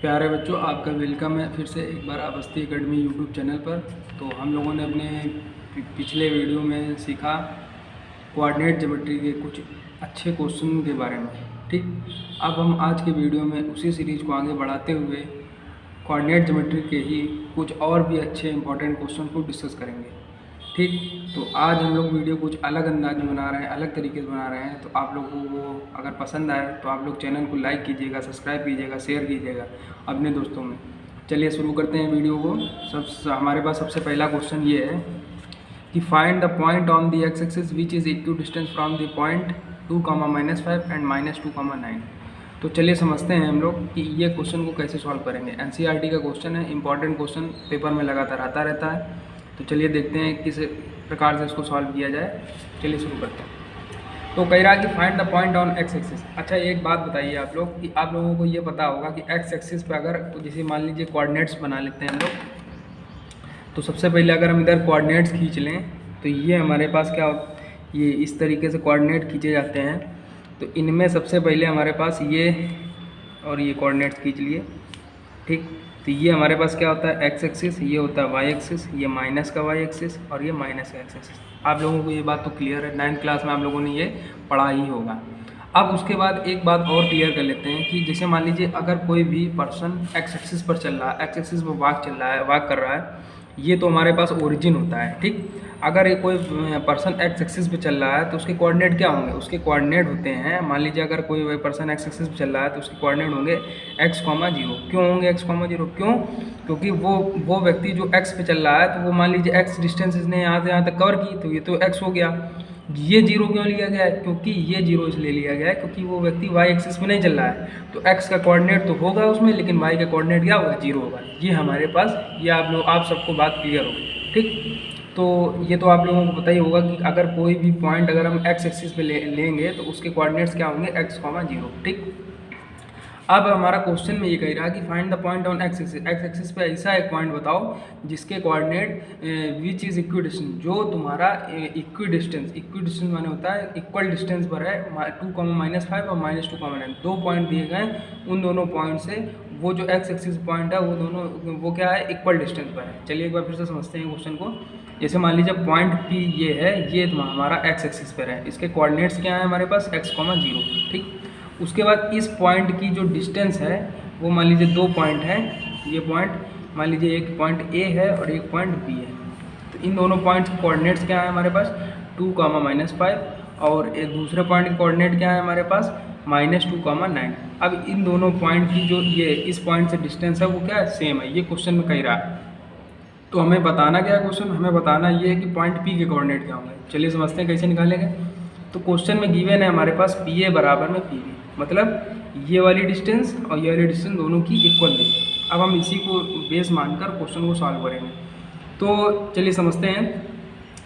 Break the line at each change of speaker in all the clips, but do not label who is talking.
प्यारे बच्चों, आपका वेलकम है फिर से एक बार अवस्थी एकेडमी यूट्यूब चैनल पर। तो हम लोगों ने अपने पिछले वीडियो में सीखा कोऑर्डिनेट ज्योमेट्री के कुछ अच्छे क्वेश्चन के बारे में। ठीक, अब हम आज के वीडियो में उसी सीरीज़ को आगे बढ़ाते हुए कोऑर्डिनेट ज्योमेट्री के ही कुछ और भी अच्छे इंपॉर्टेंट क्वेश्चन को डिस्कस करेंगे। ठीक, तो आज हम लोग वीडियो कुछ अलग अंदाज में बना रहे हैं, अलग तरीके से बना रहे हैं। तो आप लोगों को अगर पसंद आए तो आप लोग चैनल को लाइक कीजिएगा, सब्सक्राइब कीजिएगा, शेयर कीजिएगा अपने दोस्तों में। चलिए शुरू करते हैं वीडियो को। हमारे पास सबसे पहला क्वेश्चन ये है कि find the point on the x axis which is equi distance from the point 2, -5 and -2, 9। तो चलिए समझते हैं हम लोग कि ये क्वेश्चन को कैसे सॉल्व करेंगे। एनसीईआरटी का क्वेश्चन है, इंपॉर्टेंट क्वेश्चन पेपर में लगातार आता रहता है। तो चलिए देखते हैं किस प्रकार से इसको सॉल्व किया जाए। चलिए शुरू करते हैं। तो कह रहा है कि find the point on x axis. अच्छा, एक बात बताइए आप लोग कि आप लोगों को ये पता होगा कि एक्स एक्सिस पे अगर तो जैसे मान लीजिए कोऑर्डिनेट्स बना लेते हैं हम लोग। तो सबसे पहले अगर हम इधर कोऑर्डिनेट्स खींच लें तो ये हमारे पास क्या, ये इस तरीके से कोऑर्डिनेट खींचे जाते हैं। तो इनमें सबसे पहले हमारे पास ये और ये कोऑर्डिनेट्स खींच लिए। ठीक, तो ये हमारे पास क्या होता है एक्स एक्सिस, ये होता है वाई एक्सिस, ये माइनस का वाई एक्सिस और ये माइनस का एक्स एक्सिस। आप लोगों को ये बात तो क्लियर है, 9th क्लास में आप लोगों ने ये पढ़ा ही होगा। अब उसके बाद एक बात और क्लियर कर लेते हैं कि जैसे मान लीजिए अगर कोई भी पर्सन एक्स एक्सिस पर चल रहा है, एक्स एक्सिस पर वॉक चल रहा है, वॉक कर रहा है, ये तो हमारे पास ओरिजिन होता है। ठीक, अगर ये कोई पर्सन एक्स एक्सिस पे चल रहा है तो उसके कोऑर्डिनेट क्या होंगे, उसके कोऑर्डिनेट होते हैं, मान लीजिए अगर कोई पर्सन एक्स एक्सिस पे चल रहा है तो उसके कोऑर्डिनेट होंगे x,0। क्यों होंगे x,0? क्यों? क्योंकि वो व्यक्ति जो x पे चल रहा है तो वो मान लीजिए x डिस्टेंस इसने यहाँ से यहाँ तक कवर की, तो ये तो x हो गया। ये जीरो क्यों लिया गया है? क्योंकि ये जीरो इसलिए लिया गया है क्योंकि वो व्यक्ति y एक्सिस में नहीं चल रहा है। तो x का कोऑर्डिनेट तो होगा उसमें, लेकिन y का कोऑर्डिनेट क्या होगा? जीरो होगा। ये हमारे पास, ये आप सबको बात क्लियर होगी। ठीक, तो ये तो आप लोगों को पता ही होगा कि अगर कोई भी पॉइंट अगर हम x एक्सिस पे लेंगे तो उसके कोऑर्डिनेट्स क्या होंगे? x,0। ठीक, अब हमारा क्वेश्चन में ये कह रहा है कि find the point on x axis. X axis पे ऐसा एक पॉइंट बताओ जिसके coordinate which is equi distance, जो तुम्हारा इक्वी डिस्टेंस माने होता है इक्वल डिस्टेंस पर है 2, -5 और -2, 9। दो पॉइंट दिए गए, उन दोनों पॉइंट से वो जो एक्स एक्सिस पॉइंट है वो दोनों वो क्या है? इक्वल डिस्टेंस पर है। चलिए एक बार फिर से समझते हैं क्वेश्चन को। जैसे मान लीजिए पॉइंट P ये है, ये हमारा एक्स एक्सिस पर है, इसके कोऑर्डिनेट्स क्या है हमारे पास? x,0। ठीक, उसके बाद इस पॉइंट की जो डिस्टेंस है वो मान लीजिए दो पॉइंट है, ये पॉइंट मान लीजिए एक पॉइंट A है और एक पॉइंट B है। तो इन दोनों पॉइंट्स के कोऑर्डिनेट्स क्या है हमारे पास? 2, -5 और एक दूसरे पॉइंट के कोऑर्डिनेट क्या है हमारे पास? -2, 9। अब इन दोनों पॉइंट की जो ये इस पॉइंट से डिस्टेंस है वो क्या है? सेम है। ये क्वेश्चन में कह रहा है। तो हमें बताना क्या है क्वेश्चन? हमें बताना ये है कि पॉइंट P के कोऑर्डिनेट क्या होंगे। चलिए समझते हैं कैसे निकालेंगे। तो क्वेश्चन में गिवन है हमारे पास PA बराबर में PB, मतलब ये वाली डिस्टेंस और ये वाली डिस्टेंस दोनों की इक्वल है। अब हम इसी को बेस मानकर क्वेश्चन को सॉल्व करेंगे। तो चलिए समझते हैं।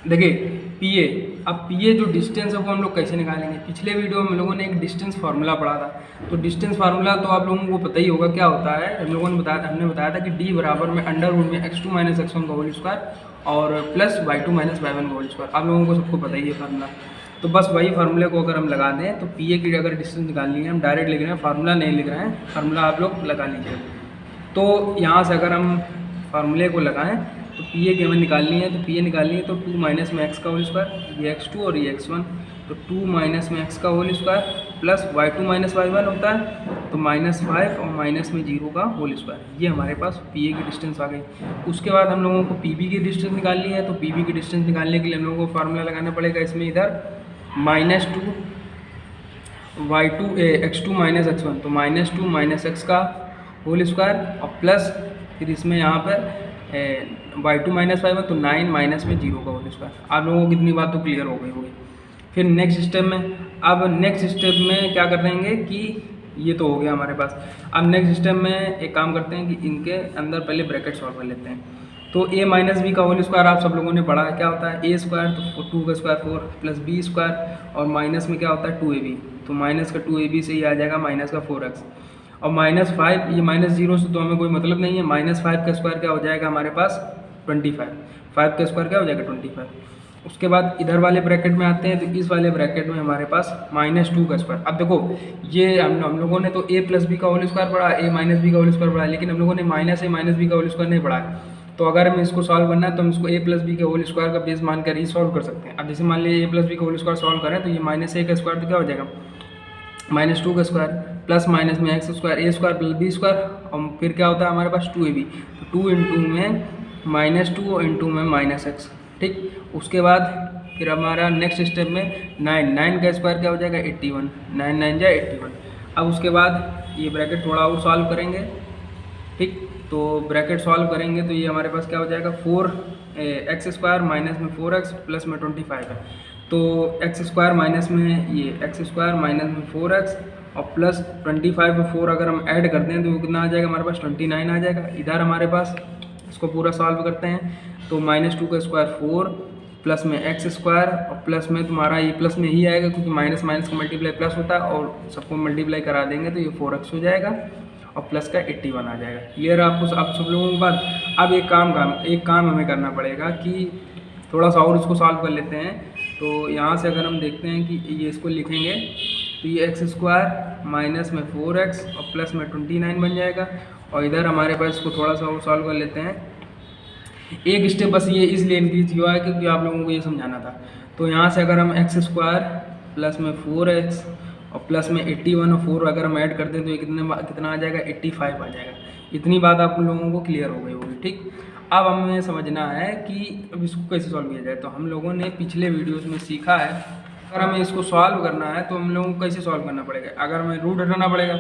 देखिए PA, अब PA जो डिस्टेंस है वो हम लोग कैसे निकालेंगे? पिछले वीडियो में हम लोगों ने एक डिस्टेंस फार्मूला पढ़ा था। तो डिस्टेंस फार्मूला तो आप लोगों को पता ही होगा क्या होता है। हम लोगों ने बताया था कि D बराबर में अंडर रूट में x2 - x1 का होल स्क्वायर और प्लस y2 - y1 का होल स्क्वायर। आप लोगों को सबको पता ही है फार्मूला। तो बस वही फार्मूले को अगर हम लगा दें तो PA की अगर डिस्टेंस निकालनी है, हम डायरेक्ट लिख रहे हैं, फार्मूला नहीं लिख रहे हैं, फार्मूला आप लोग लगा लीजिए। तो यहाँ से अगर हम फार्मूले को लगाएं तो PA की हमें निकालनी है, तो PA निकालनी है तो 2 माइनस में x का होल स्क्वायर, ये x2 और ये x1, तो 2 माइनस में x का whole square plus y2 - y1 होता है, तो -5 और माइनस में 0 का होल स्क्वायर। ये हमारे पास PA की डिस्टेंस आ गई। उसके बाद हम लोगों को PB की डिस्टेंस निकालनी है। तो PB की डिस्टेंस निकालने के लिए हम लोगों को फार्मूला लगाना पड़ेगा इसमें, इधर -2 x2 - x1, तो -2 - x का होल स्क्वायर और प्लस फिर इसमें यहाँ पर y2 - y1, तो 9 माइनस में 0 का होल स्क्वायर। आप लोगों को कितनी बात तो क्लियर हो गई होगी। फिर नेक्स्ट स्टेप में, अब नेक्स्ट स्टेप में क्या कर देंगे कि ये तो हो गया हमारे पास। अब नेक्स्ट स्टेप में एक काम करते हैं कि इनके अंदर पहले ब्रैकेट सॉल्व कर लेते हैं। तो a - b का होल स्क्वायर आप सब लोगों ने पढ़ा है, क्या होता है? a स्क्वायर, तो 2 का स्क्वायर 4 प्लस b स्क्वायर और माइनस में क्या होता है? 2ab, तो माइनस का 2ab से ही आ जाएगा माइनस का 4x और -5, ये -0 से तो हमें कोई मतलब नहीं है। -5 का स्क्वायर क्या हो जाएगा हमारे पास? 25। 5 का स्क्वायर क्या हो जाएगा? 25। उसके बाद इधर वाले ब्रैकेट में आते हैं, तो इस वाले ब्रैकेट में हमारे पास -2 का स्क्वायर। अब देखो ये हम लोगों ने तो a + b का होल स्क्वायर पढ़ा, a - b का होल स्क्वायर पढ़ा, लेकिन हम लोगों ने -a - b का होल स्क्वायर नहीं पढ़ा है। तो अगर हमें इसको सॉल्व करना है तो हम इसको a + b के होल स्क्वायर का बेस मानकर ही सॉल्व कर सकते हैं। अब जैसे मान लीजिए a + b का होल स्क्वायर सॉल्व करें तो ये -a का स्क्वायर तो क्या हो जाएगा, -2 का स्क्वायर, प्लस माइनस में x square, a square plus b square, और फिर क्या होता है हमारे पास 2ab, तो 2 इंटू में -2 और इंटू में -x। ठीक, उसके बाद फिर हमारा नेक्स्ट स्टेप में 9 का स्क्वायर क्या हो जाएगा 81, 9 9 जा 81। अब उसके बाद ये ब्रैकेट थोड़ा और सॉल्व करेंगे। ठीक, तो ब्रैकेट सॉल्व करेंगे तो ये हमारे पास क्या हो जाएगा 4x स्क्वायर माइनस में 4x प्लस में 25 है, तो x स्क्वायर माइनस में ये x स्क्वायर माइनस में 4x और प्लस 25 में 4 अगर हम ऐड करते हैं तो कितना आ जाएगा हमारे पास 29 आ जाएगा। इधर हमारे पास इसको पूरा सॉल्व करते हैं तो -2 का स्क्वायर 4 प्लस में x स्क्वायर और प्लस में तुम्हारा ये प्लस में ही आएगा क्योंकि माइनस माइनस का मल्टीप्लाई प्लस होता है, और सबको मल्टीप्लाई करा देंगे तो ये 4x हो जाएगा और प्लस का 81 आ जाएगा। क्लियर है आपको आप सब लोगों के बाद। अब एक काम हमें करना पड़ेगा कि थोड़ा सा और इसको सॉल्व कर लेते हैं। तो यहाँ से अगर हम देखते हैं कि ये इसको लिखेंगे तो ये x स्क्वायर माइनस में 4x और प्लस में 29 बन जाएगा, और इधर हमारे पास इसको थोड़ा सा और सॉल्व कर लेते हैं। एक स्टेप बस ये इसलिए इंक्रीज हुआ है क्योंकि आप लोगों को ये समझाना था। तो यहाँ से अगर हम x स्क्वायर प्लस में 4x और प्लस में 81 और 4 अगर हम ऐड करते हैं तो ये कितना आ जाएगा 85 आ जाएगा। इतनी बात आप लोगों को क्लियर हो गई होगी। ठीक, अब हमें समझना है कि अब इसको कैसे सॉल्व किया जाए। तो हम लोगों ने पिछले वीडियोज़ में सीखा है, अगर हमें इसको सॉल्व करना है तो हम लोगों को कैसे सॉल्व करना पड़ेगा। अगर हमें रूट हटाना पड़ेगा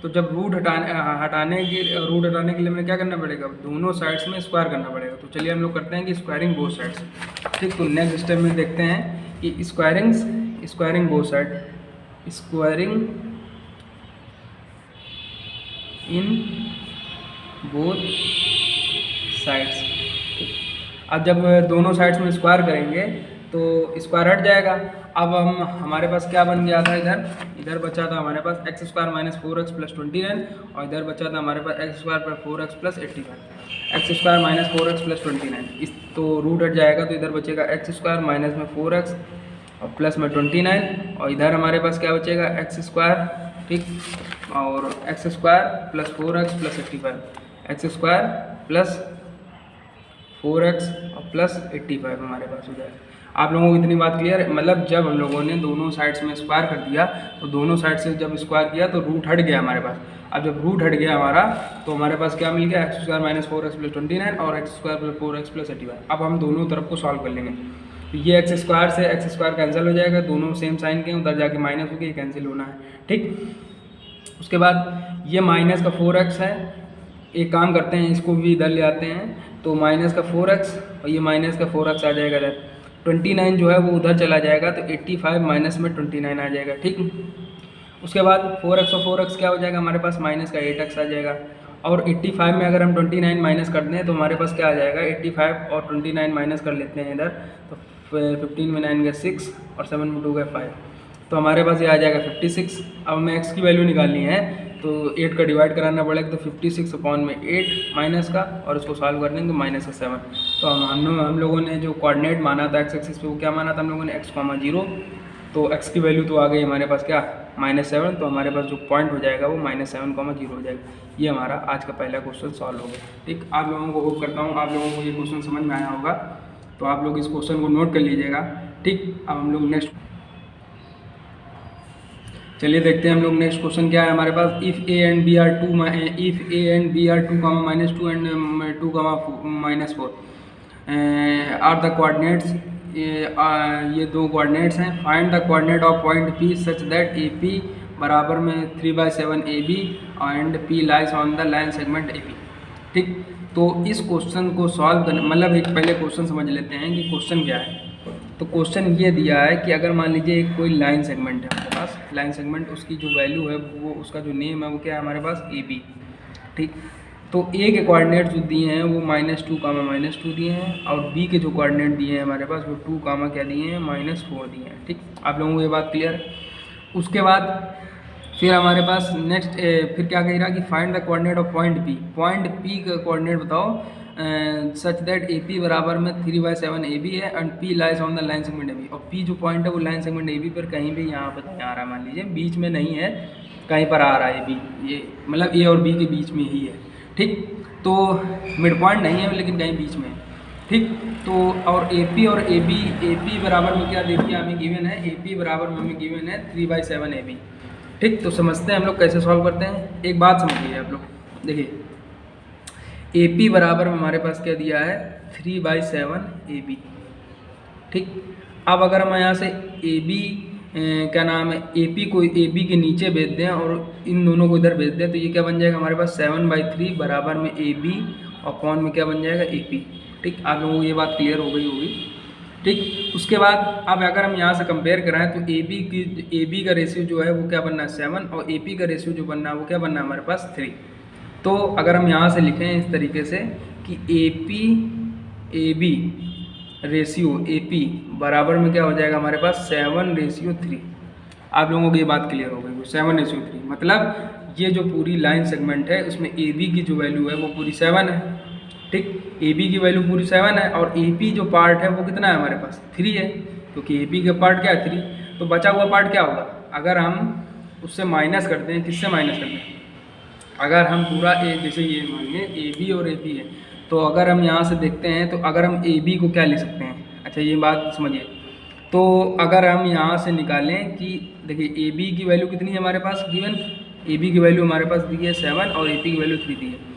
तो जब रूट हटाने के लिए हमें क्या करना पड़ेगा, दोनों साइड्स में स्क्वायर करना पड़ेगा। तो चलिए हम लोग करते हैं कि स्क्वायरिंग बोथ साइड्स। ठीक, तो नेक्स्ट स्टेप में देखते हैं कि squaring both side, squaring in both sides. अब जब दोनों साइड्स में स्क्वायर करेंगे तो स्क्वायर हट जाएगा। अब हमारे पास क्या बन गया था, इधर बचा था हमारे पास x square minus 4x plus 29, और इधर बचा था हमारे पास x square plus 4x plus 85। x square minus 4x plus 29 इस तो रूट हट जाएगा, तो इधर बचेगा x स्क्वायर माइनस में 4x और प्लस में 29, और इधर हमारे पास क्या बचेगा x स्क्वायर। ठीक, और x square plus 4x plus 85, x square plus 4x और प्लस 85 हमारे पास हो जाएगा। आप लोगों को इतनी बात क्लियर है। मतलब जब हम लोगों ने दोनों साइड्स में स्क्वायर कर दिया तो दोनों साइड से जब स्क्वायर किया तो रूट हट गया हमारे पास। अब जब रूट हट गया हमारा तो हमारे पास क्या मिल गया, x square minus 4x plus 29 और x square plus 4x plus 85। अब हम दोनों तरफ को सॉल्व कर लेंगे। तो ये x स्क्वायर से x स्क्वायर कैंसिल हो जाएगा, दोनों सेम साइन के उधर जाके माइनस हो गया, कैंसिल होना है। ठीक, उसके बाद ये माइनस का 4x है, एक काम करते हैं इसको भी इधर ले आते हैं, तो माइनस का 4x और ये माइनस का 4x आ जाएगा इधर, 29 जो है वो उधर चला जाएगा तो 85 माइनस में 29 आ जाएगा। ठीक, उसके बाद 4x और 4x क्या हो जाएगा हमारे पास माइनस का 8x आ जाएगा, और 85 में अगर हम 29 माइनस कर दें तो हमारे पास क्या आ जाएगा 85 और 29 माइनस कर लेते हैं इधर, तो 15 में 9 गए 6 और 7 में 2 गए 5, तो हमारे पास ये आ जाएगा 56। अब हमें x की वैल्यू निकालनी है तो 8 का डिवाइड कराना पड़ेगा, तो 56 अपॉन में 8 माइनस का, और इसको सॉल्व कर देंगे तो माइनस का 7। तो हम लोगों ने जो कोऑर्डिनेट माना था x एक्सिस पे वो क्या माना था हम लोगों ने x, 0, तो x की वैल्यू तो आ गई हमारे पास क्या -7, तो हमारे पास जो पॉइंट हो जाएगा वो -7, 0 हो जाएगा। ये हमारा आज का पहला क्वेश्चन सॉल्व हो गया। ठीक, आप लोगों को होप करता हूँ आप लोगों को ये क्वेश्चन समझ में आया होगा, तो आप लोग इस क्वेश्चन को नोट कर लीजिएगा। ठीक, अब हम लोग नेक्स्ट चलिए देखते हैं हम लोग नेक्स्ट क्वेश्चन क्या है हमारे पास। If a and b are 2 minus 2 and 2 minus 4 are the coordinates, ये दो कोऑर्डिनेट्स हैं। Find the coordinate of point P such that AP बराबर में 3/7 AB and P lies on the line segment AP। ठीक, तो इस क्वेश्चन को solve करने मतलब एक पहले क्वेश्चन समझ लेते हैं कि क्वेश्चन क्या है। तो क्वेश्चन ये दिया है कि अगर मान लीजिए एक कोई लाइन सेगमेंट है हमारे पास, लाइन सेगमेंट उसकी जो वैल्यू है वो उसका जो नेम है वो क्या है हमारे पास AB। ठीक, तो A के कोऑर्डिनेट जो दिए हैं वो -2, -2 दिए हैं, और B के जो कोऑर्डिनेट दिए हैं हमारे पास वो 2, क्या दिए हैं -4 दिए हैं। ठीक, आप लोगों को ये बात क्लियर है। उसके बाद फिर हमारे पास नेक्स्ट फिर क्या कह रहा है कि find the coordinate of point P। Point P का कोऑर्डिनेट बताओ सच दैट ए पी बराबर में 3/7 ए बी है and P lies on the line segment A B, और पी जो पॉइंट है वो लाइन सेगमेंट ए बी पर कहीं भी यहाँ पर नहीं आ रहा है, मान लीजिए बीच में नहीं है, कहीं पर आ रहा है बी, ये मतलब ए और बी के बीच में ही है, ठीक। तो मिड पॉइंट नहीं है लेकिन कहीं बीच में है, ठीक। तो और ए पी और ए बी बराबर में क्या देखिए हमें गिवन है, ए पी बराबर में हमें गिवन है 3/7 ए बी, ठीक। तो समझते हैं हम लोग कैसे सॉल्व करते हैं। एक बात समझिए आप लोग, देखिए ए पी बराबर में हमारे पास क्या दिया है 3/7 ए बी, ठीक। अब अगर हम यहाँ से ए बी क्या नाम है ए पी को ए बी के नीचे भेज दें और इन दोनों को इधर भेज दें तो ये क्या बन जाएगा हमारे पास 7/3 बराबर में ए बी और अपॉन में क्या बन जाएगा ए पी, ठीक। आप लोगों को ये बात क्लियर हो गई होगी, ठीक। उसके बाद अब अगर हम यहाँ से कंपेयर कराएं तो ए बी का रेशियो जो है वो क्या बनना है 7 और ए पी का रेशियो जो बनना है वो क्या बनना है हमारे पास 3। तो अगर हम यहाँ से लिखें इस तरीके से कि A P A B ratio A P बराबर में क्या हो जाएगा हमारे पास 7/3। आप लोगों को ये बात क्लियर हो गई, 7/3 मतलब ये जो पूरी लाइन सेगमेंट है उसमें ए बी की जो वैल्यू है वो पूरी 7 है, ठीक। ए बी की वैल्यू पूरी 7 है और ए पी जो पार्ट है वो कितना है हमारे पास 3 है, क्योंकि ए पी का पार्ट क्या है 3। तो बचा हुआ पार्ट क्या होगा, अगर हम उससे माइनस करते हैं, किससे माइनस करते हैं, अगर हम पूरा ए जैसे ये मानिए ए बी और ए पी है, तो अगर हम यहाँ से देखते हैं तो अगर हम ए बी को क्या ले सकते हैं, अच्छा ये बात समझिए। तो अगर हम यहाँ से निकालें कि देखिए ए बी की वैल्यू कितनी है हमारे पास गिवन, ए बी की वैल्यू हमारे पास दी है 7 और ए पी की वैल्यू 3 दी है।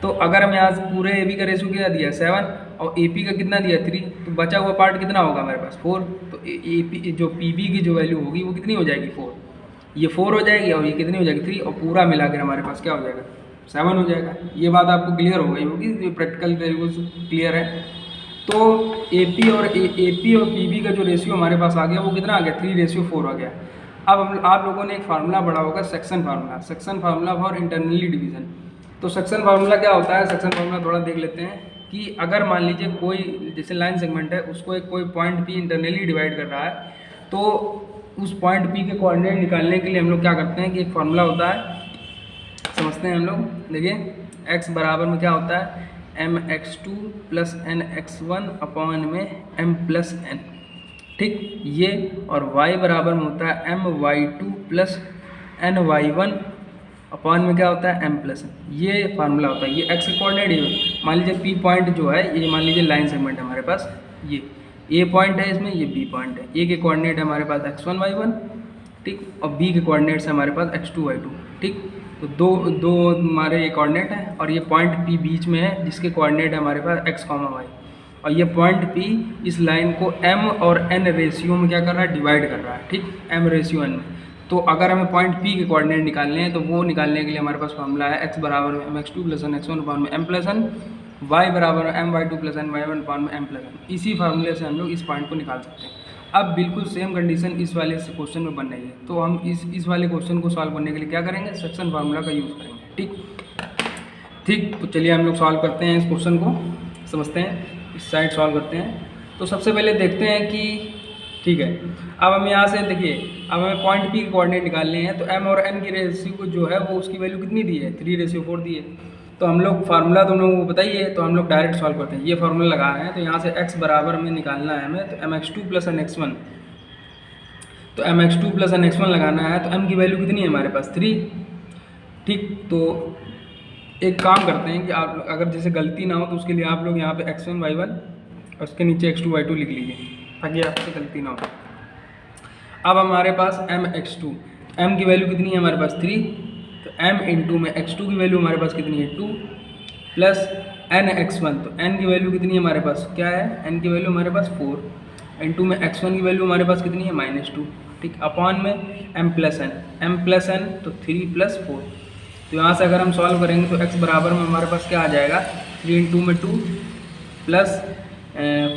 तो अगर हम यहाँ से पूरे ए बी का रेशियो क्या दिया 7 और ए पी का कितना दिया 3, तो बचा हुआ पार्ट कितना होगा हमारे पास 4। तो ए पी जो पी बी की जो वैल्यू होगी वो कितनी हो जाएगी 4, ये 4 हो जाएगी और ये कितनी हो जाएगी 3 और पूरा मिलाकर हमारे पास क्या हो जाएगा 7 हो जाएगा। ये बात आपको क्लियर हो गई होगी, ये प्रैक्टिकल तरीके से क्लियर है। तो ए पी और पी बी का जो रेशियो हमारे पास आ गया वो कितना आ गया 3/4 आ गया। अब आप लोगों ने एक फार्मूला पढ़ा होगा section formula for internally division. तो सेक्शन फार्मूला क्या होता है, सेक्शन फार्मूला थोड़ा देख लेते हैं कि अगर मान लीजिए कोई जैसे लाइन सेगमेंट है उसको एक कोई पॉइंट पी इंटरनली डिवाइड कर रहा है, तो उस पॉइंट पी के कोऑर्डिनेट निकालने के लिए हम लोग क्या करते हैं कि एक फार्मूला होता है, समझते हैं हम लोग। देखिए x बराबर में क्या होता है mx2 + nx1 अपॉन में m+n, ठीक। ये और y बराबर में होता है my2 + ny1 अपॉन में क्या होता है m+n। ये फार्मूला होता है, ये x के कोऑर्डिनेट है। मान लीजिए p पॉइंट जो है ये मान लीजिए लाइन सेगमेंट है हमारे पास, ये a पॉइंट है इसमें, ये b पॉइंट है। a के कोऑर्डिनेट है हमारे पास x1 y1, ठीक, और b के कोऑर्डिनेट्स है हमारे पास x2 y2, ठीक। तो दो हमारे ये कोऑर्डिनेट है और ये पॉइंट p बीच में है जिसके कोऑर्डिनेट है हमारे पास x, y, और ये पॉइंट p इस लाइन को m और n रेशियो में क्या कर रहा है डिवाइड कर रहा है, ठीक, m/n में। तो अगर हमें पॉइंट p के कोऑर्डिनेट निकालने हैं तो वो निकालने के लिए हमारे पास फॉर्मूला है x बराबर में mx2 + nx1 अपॉन में m+n, y बराबर में my2 + ny1 अपॉन में m+n। इसी फार्मूले से हम लोग इस पॉइंट को निकाल सकते हैं। अब बिल्कुल सेम कंडीशन इस वाले क्वेश्चन में बन रही है, तो हम इस वाले क्वेश्चन को सॉल्व करने के लिए क्या करेंगे, सेक्शन फार्मूला का यूज़ करेंगे, ठीक। तो चलिए हम लोग सॉल्व करते हैं इस क्वेश्चन को, समझते हैं, इस साइड सॉल्व करते हैं। तो सबसे पहले देखते हैं कि ठीक है, अब हम यहाँ से देखिए, अब हमें पॉइंट पी के कोऑर्डिनेट निकालने हैं, तो m और n की रेशियो जो है वो उसकी वैल्यू कितनी दी है 3/4 दी है। तो हम लोग फार्मूला तो हम लोगों को बताइए, तो हम लोग डायरेक्ट सॉल्व करते हैं। ये फार्मूला लगा रहे हैं तो यहाँ से x बराबर में निकालना है हमें, तो mx2 + nx1, तो mx2 + nx1 लगाना है, तो m की वैल्यू कितनी है हमारे पास 3, ठीक। तो एक काम करते हैं कि आप अगर जैसे गलती ना हो तो उसके लिए आप लोग यहाँ पे x1 y1 और उसके नीचे x2 y2 लिख लीजिए ताकि आपसे गलती ना हो। अब हमारे पास mx2, m की वैल्यू कितनी है हमारे पास 3, तो m इंटू में x2 की वैल्यू हमारे पास कितनी है 2 प्लस nx1, तो n की वैल्यू कितनी है हमारे पास क्या है, n की वैल्यू हमारे पास 4 इंटू में x1 की वैल्यू हमारे पास कितनी है -2, ठीक, अपॉन में m+n तो 3 + 4। तो यहाँ से अगर हम सॉल्व करेंगे तो x बराबर में हमारे पास क्या आ जाएगा 3 इंटू में 2 प्लस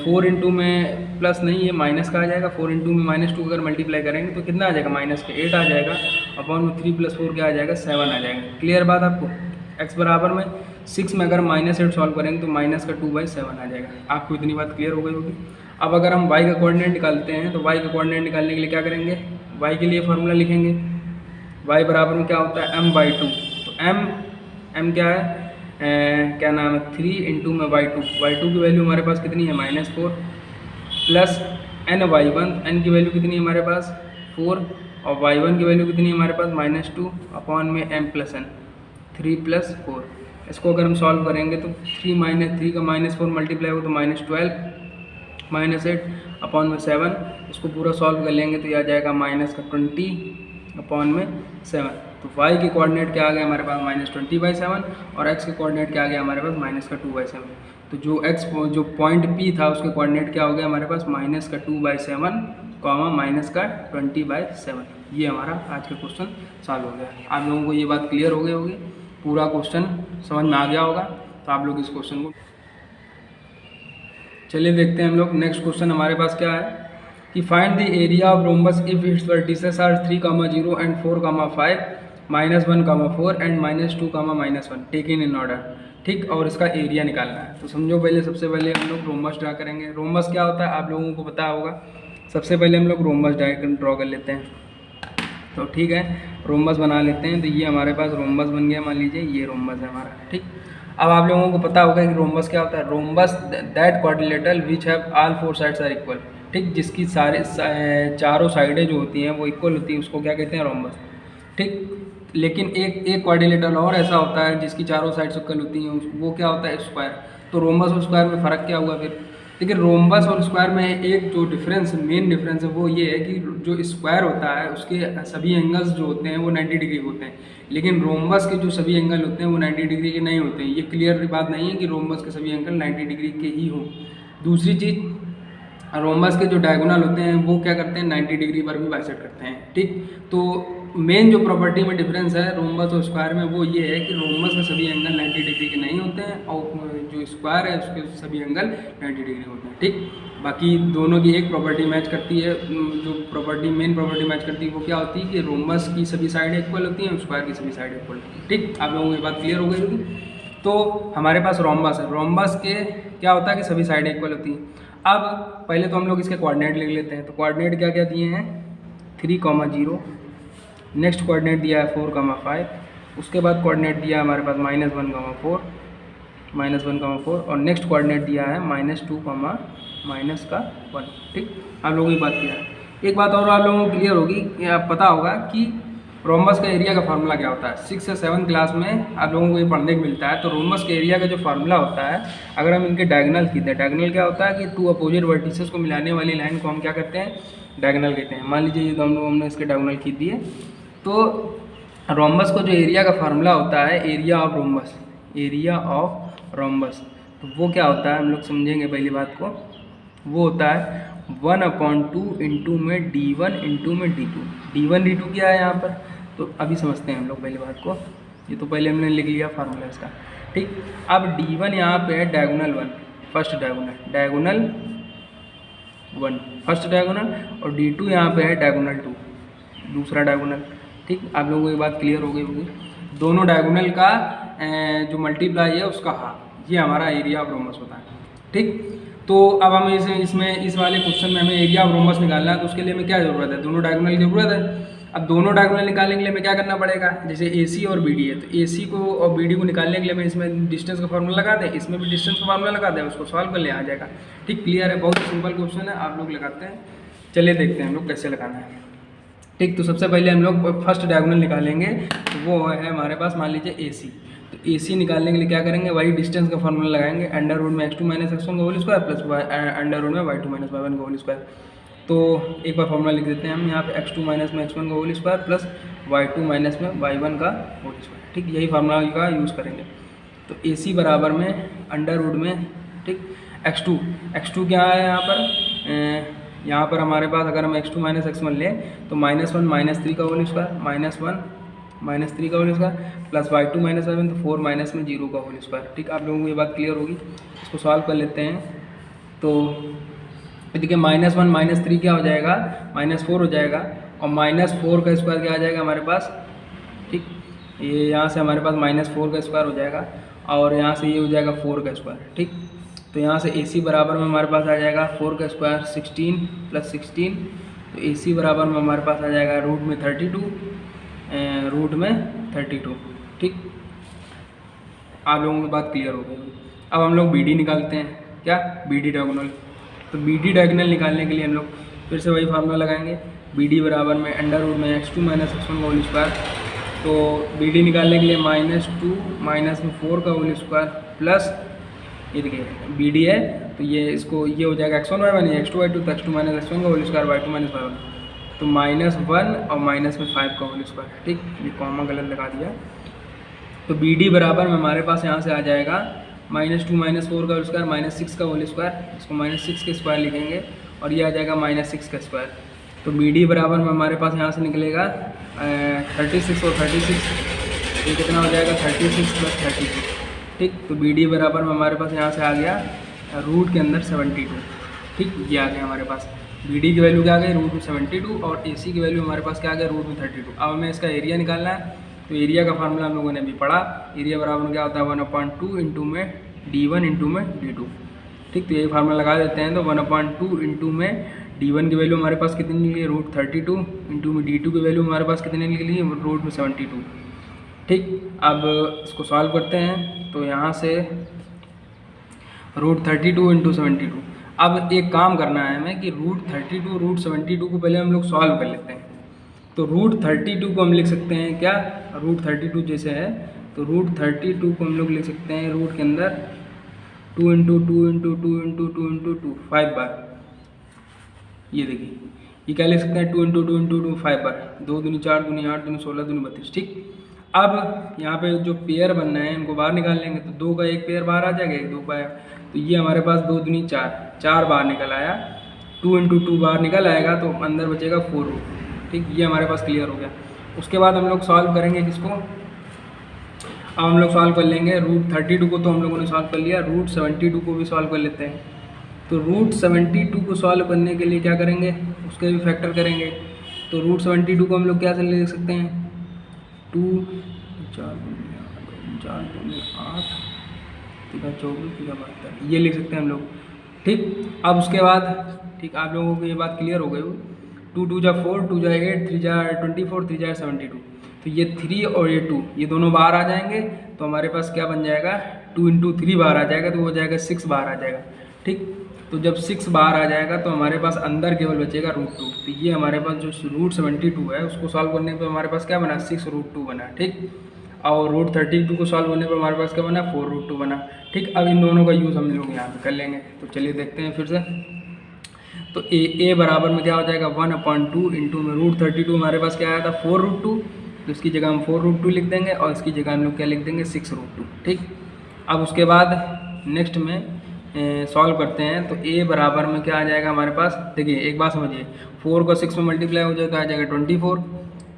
4 इंटू में प्लस नहीं ये माइनस का आ जाएगा, 4 इंटू में -2 अगर मल्टीप्लाई करेंगे तो कितना आ जाएगा -8 आ जाएगा, अपॉन में 3 + 4 क्या आ जाएगा 7 आ जाएगा। क्लियर बात आपको। x बराबर में 6 में अगर -8 सॉल्व करेंगे तो माइनस का 2/7 आ जाएगा। आपको इतनी बात क्लियर हो गई होगी। अब अगर हम y का कोऑर्डिनेट निकालते हैं तो y का कोऑर्डिनेट निकालने के लिए क्या करेंगे, y के लिए फार्मूला लिखेंगे, y बराबर में क्या होता है m/2, तो m क्या है क्या नाम है 3 इंटू में y2 की वैल्यू हमारे पास कितनी है -4 प्लस ny1, n की वैल्यू कितनी है हमारे पास 4 और y1 की वैल्यू कितनी है हमारे पास -2 अपॉन में m प्लस n 3 + 4। इसको अगर हम सॉल्व करेंगे तो 3 का -4 मल्टीप्लाई हो तो -12 -8 अपॉन में 7। इसको पूरा सॉल्व कर लेंगे तो यह आ जाएगा -20 अपॉन में 7। तो y के कोऑर्डिनेट क्या आ गया हमारे पास -20/7 और x के कोऑर्डिनेट क्या आ गया हमारे पास -2/7। तो जो पॉइंट P था उसके कोऑर्डिनेट क्या हो गया हमारे पास -2/7 -20/7। ये हमारा आज का क्वेश्चन सॉल्व हो गया। आप लोगों को ये बात क्लियर हो गई होगी, पूरा क्वेश्चन समझ में आ गया होगा। तो आप लोग इस क्वेश्चन को चलिए देखते हैं हम लोग। नेक्स्ट क्वेश्चन हमारे पास क्या है कि find the area of rhombus if it's vertices are 3, 0 and 4, 5 -1, 4 and -2, -1 taken in order. ठीक, और इसका एरिया निकालना है। तो समझो पहले सबसे पहले हम लोग रोम्बस ड्रा करेंगे। रोम्बस क्या होता है आप लोगों को पता होगा। सबसे पहले हम लोग रोम्बस ड्रॉ कर लेते हैं। तो ठीक है, रोम्बस बना लेते हैं। तो ये हमारे पास रोम्बस बन गया, मान लीजिए ये रोम्बस है हमारा। ठीक, अब आप लोगों को पता होगा कि रोम्बस क्या होता है। Rhombus that quadrilateral which have all 4 sides are equal. ठीक, जिसकी चारों साइडें जो होती हैं वो इक्वल होती है, उसको क्या कहते हैं रोम्बस। ठीक, लेकिन एक क्वाड्रिलेटरल और ऐसा होता है जिसकी चारों साइड्स इक्वल होती हैं, वो क्या होता है स्क्वायर। तो रोम्बस और स्क्वायर में फ़र्क क्या हुआ फिर। लेकिन रोम्बस और स्क्वायर में एक जो मेन डिफरेंस है वो ये है कि जो स्क्वायर होता है उसके सभी एंगल्स जो होते हैं वो 90 डिग्री होते हैं, लेकिन रोम्बस के जो सभी एंगल होते हैं वो 90 डिग्री के नहीं होते हैं। ये क्लियर बात नहीं है कि रोम्बस के सभी एंगल 90 डिग्री के ही हों। दूसरी चीज़, रोम्बस के जो डायगोनल होते हैं वो क्या करते हैं 90 डिग्री पर भी बाइसेक्ट करते हैं। ठीक, तो मेन जो प्रॉपर्टी में डिफरेंस है रोम्बस और स्क्वायर में वो ये है कि रोम्बस के सभी एंगल 90 डिग्री के नहीं होते हैं और जो स्क्वायर है उसके सभी एंगल 90 डिग्री होते हैं। ठीक, बाकी दोनों की एक प्रॉपर्टी मैच करती है। जो मेन प्रॉपर्टी मैच करती है वो क्या होती है कि रोम्बस की सभी साइड इक्वल होती हैं, स्क्वायर की सभी साइड इक्वल होती हैं। ठीक, आप लोगों को ये बात क्लियर हो गई होगी। तो हमारे पास रोम्बस है, रोम्बस के क्या होता है कि सभी साइड इक्वल होती हैं। अब पहले तो हम लोग इसके कोऑर्डिनेट लिख लेते हैं। तो कोऑर्डिनेट क्या क्या दिए हैं 3, 0, नेक्स्ट कोऑर्डिनेट दिया है 4, 5, उसके बाद कोऑर्डिनेट दिया है हमारे पास -1, 4 और नेक्स्ट कोऑर्डिनेट दिया है -2, -1। ठीक, आप लोगों की बात किया है। एक बात और आप लोगों को क्लियर होगी, आप पता होगा कि रोम्बस का एरिया का फार्मूला क्या होता है। 6 या 7 क्लास में आप लोगों को ये पढ़ने को मिलता है। तो रोम्बस के एरिया का जो फार्मूला होता है, अगर हम इनके डायगोनल खींचते हैं, डायगोनल क्या होता है कि 2 अपोजिट वर्टिसेस को मिलाने वाली लाइन को हम क्या कहते हैं डायगोनल कहते हैं। मान लीजिए ये तो हमने इसके डायगोनल खींच दिए। तो रोम्बस को जो एरिया का फार्मूला होता है एरिया ऑफ रोम्बस, तो वो क्या होता है हम लोग समझेंगे पहली बात को। वो होता है 1/2 इंटू में d1 इंटू में d2। d1 d2 क्या है यहाँ पर, तो अभी समझते हैं हम लोग पहली बात को। ये तो पहले हमने लिख लिया फार्मूला इसका। ठीक, अब d1 यहाँ पे है diagonal 1, first diagonal 1 first diagonal, और d2 यहाँ पे है डायगोनल 2 दूसरा डायगोनल। ठीक, आप लोगों को ये बात क्लियर हो गई होगी। दोनों डायगोनल का जो मल्टीप्लाई है उसका हाफ, ये हमारा एरिया ऑफ रोम्बस होता है। ठीक, तो अब हमें इस वाले क्वेश्चन में हमें एरिया ऑफ रोम्बस निकालना है। तो उसके लिए हमें क्या ज़रूरत है, दोनों डायगोनल की ज़रूरत है। अब दोनों डायगोनल निकालने के लिए हमें क्या करना पड़ेगा, जैसे AC और BD है, तो AC को और BD को निकालने के लिए हमें इसमें डिस्टेंस का फार्मूला लगा दें, इसमें भी डिस्टेंस का फार्मूला लगा दें, उसको सॉल्व कर ले आ जाएगा। ठीक, क्लियर है, बहुत सिंपल क्वेश्चन है, आप लोग लगाते हैं। चलिए देखते हैं हम लोग कैसे लगाना है। ठीक, तो सबसे पहले हम लोग फर्स्ट डायगोनल निकालेंगे। तो वो है हमारे पास मान लीजिए AC। तो AC निकालने के लिए क्या करेंगे, वही डिस्टेंस का फार्मूला लगाएंगे, अंडर रूट में x2 - x1 का whole square plus under root में y2 - y1 का होल स्क्वायर। तो एक बार फार्मूला लिख देते हैं हम यहाँ पे, x2 - x1 का whole square plus y2 - y1 का होल स्क्वायर। ठीक, यही फार्मूला का यूज़ करेंगे। तो AC बराबर में अंडर रूट में, ठीक, x2 क्या है यहाँ पर हमारे पास, अगर हम x2 - x1 लें तो -1 - 3 का होल स्क्वायर, -1 - 3 का whole square plus y2 - y1 तो 4 माइनस में 0 का होल स्क्वायर। ठीक, आप लोगों को ये बात क्लियर होगी। इसको सॉल्व कर लेते हैं। तो देखिए -1 - 3 क्या हो जाएगा, -4 हो जाएगा, और -4 का स्क्वायर क्या आ जाएगा हमारे पास। ठीक, ये यहाँ से हमारे पास -4 का स्क्वायर हो जाएगा, और यहाँ से ये हो जाएगा 4 का स्क्वायर। ठीक, तो यहाँ से AC बराबर में हमारे पास आ जाएगा 4 का स्क्वायर 16 + 16। तो AC बराबर में हमारे पास आ जाएगा रूट में 32। ठीक, आप लोगों की बात क्लियर हो गई। अब हम लोग BD निकालते हैं, क्या BD डायगोनल। तो BD डायगोनल निकालने के लिए हम लोग फिर से वही फार्मूला लगाएंगे, BD बराबर में अंडर रूट में x2 माइनस x1 का होल स्क्वायर। तो BD निकालने के लिए -2 माइनस में 4 का होल स्क्वायर प्लस ये देखिए BD है तो ये इसको ये हो जाएगा x1 y1 x2 y2 तो x2 माइनस x1 का whole square y2 minus y1 तो -1 और माइनस में 5 का होल स्क्वायर। ठीक, ये कॉमा गलत लगा दिया। तो BD बराबर में हमारे पास यहाँ से आ जाएगा -2 माइनस 4 का होल स्क्वायर माइनस 6 का होल स्क्वायर, इसको -6 के स्क्वायर लिखेंगे और ये आ जाएगा -6 का स्क्वायर। तो BD बराबर में हमारे पास यहाँ से निकलेगा 36 और 36, ये कितना हो जाएगा 36 + 36। ठीक, तो BD बराबर में हमारे पास यहाँ से आ गया रूट के अंदर 72। ठीक, ये आ गया हमारे पास BD की वैल्यू क्या आ गई रूट में 72 और AC की वैल्यू हमारे पास क्या आ गया रूट में 32। अब हमें इसका एरिया निकालना है, तो एरिया का फार्मूला हम लोगों ने अभी पढ़ा। एरिया बराबर में क्या होता है 1/2 इंटू में D1 इंटू में D2। ठीक, तो ये फार्मूला लगा देते हैं। तो 1/2 इंटू में D1 की वैल्यू हमारे पास कितनी निकली रूट 32 इंटू में D2 की वैल्यू हमारे पास कितनी निकली रूट में 72। ठीक, अब इसको सॉल्व करते हैं। तो यहाँ से रूट 32 इंटू 72। अब एक काम करना है हमें कि रूट 32 रूट 72 को पहले हम लोग सॉल्व कर लेते हैं। तो रूट 32 को हम लिख सकते हैं क्या, रूट 32 जैसे है तो रूट 32 को हम लोग लिख सकते हैं रूट के अंदर 2 इंटू 2 इंटू 2 इंटू 2 इंटू 2 5 बार। ये देखिए ये क्या लिख सकते हैं 2 इंटू 2 इंटू 2 5 बार, 2 दूनी 4 दूनी 8 दूनी 16 दूनी 32। ठीक, अब यहाँ पे जो पेयर बनना है इनको बाहर निकाल लेंगे। तो 2 का एक पेयर बाहर आ जाएगा, 1 2 पाया, तो ये हमारे पास 2 दूनी 4 बाहर निकल आया, 2 इंटू 2 बाहर निकल आएगा तो अंदर बचेगा 4 रूट। ठीक, ये हमारे पास क्लियर हो गया। उसके बाद हम लोग सॉल्व करेंगे किसको, अब हम लोग सॉल्व कर लेंगे रूट 32 को। तो हम लोगों ने सॉल्व कर लिया, रूट 72 को भी सॉल्व कर लेते हैं। तो रूट 72 को सॉल्व करने के लिए क्या करेंगे, उसके भी फैक्टर करेंगे। तो रूट 72 को हम लोग क्या से लिख सकते हैं 2 4 4 8 24 72, ये लिख सकते हैं हम लोग। ठीक, अब उसके बाद ठीक आप लोगों को ये बात क्लियर हो गई हो। 2 2 जा 4 2 जा 8 3 जा 24 3 जा 72। तो ये 3 और ये 2 ये दोनों बाहर आ जाएंगे तो हमारे पास क्या बन जाएगा 2 इंटू 3 बाहर आ जाएगा तो वो हो जाएगा 6 बाहर आ जाएगा। ठीक, तो जब 6 बाहर आ जाएगा तो हमारे पास अंदर केवल बचेगा रूट 2। तो ये हमारे पास जो रूट 72 है उसको सॉल्व करने पर हमारे पास क्या बना 6 रूट 2 बना। ठीक, और रूट 32 को सॉल्व करने पर हमारे पास क्या बना 4 रूट 2 बना। ठीक, अब इन दोनों का यूज़ हम लोग यहाँ पे कर लेंगे। तो चलिए देखते हैं फिर से। तो ए बराबर में क्या हो जाएगा 1/2 इंटू में रूट 32 हमारे पास क्या आया था 4 रूट 2, तो इसकी जगह हम 4 रूट 2 लिख देंगे और इसकी जगह हम लोग क्या लिख देंगे 6 रूट 2। ठीक, अब उसके बाद नेक्स्ट में सॉल्व करते हैं। तो ए बराबर में क्या आ जाएगा हमारे पास, देखिए एक बात समझिए 4 को 6 में मल्टीप्लाई हो जाएगा तो आ जाएगा 24।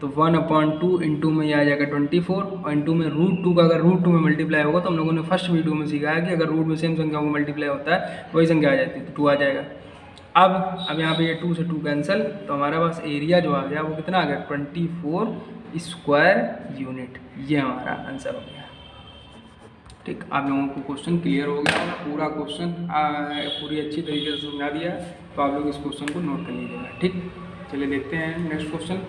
तो 1/2 इंटू में ये आ जाएगा 24 और इंटू में रूट 2 का अगर रूट 2 में मल्टीप्लाई होगा तो हम लोगों ने फर्स्ट वीडियो में सीखा है कि अगर रूट में सेम संख्या को मल्टीप्लाई होता है वही संख्या आ जाती है तो 2 आ जाएगा। अब यहाँ पे ये 2 से 2 कैंसिल, तो हमारे पास एरिया जो आ गया वो कितना आ गया 24 स्क्वायर यूनिट। ये हमारा आंसर हो गया। ठीक, आप लोगों को क्वेश्चन क्लियर हो गया, पूरा क्वेश्चन पूरी अच्छी तरीके से समझा दिया। तो आप लोग इस क्वेश्चन को नोट कर लीजिएगा। ठीक, चलिए देखते हैं नेक्स्ट क्वेश्चन।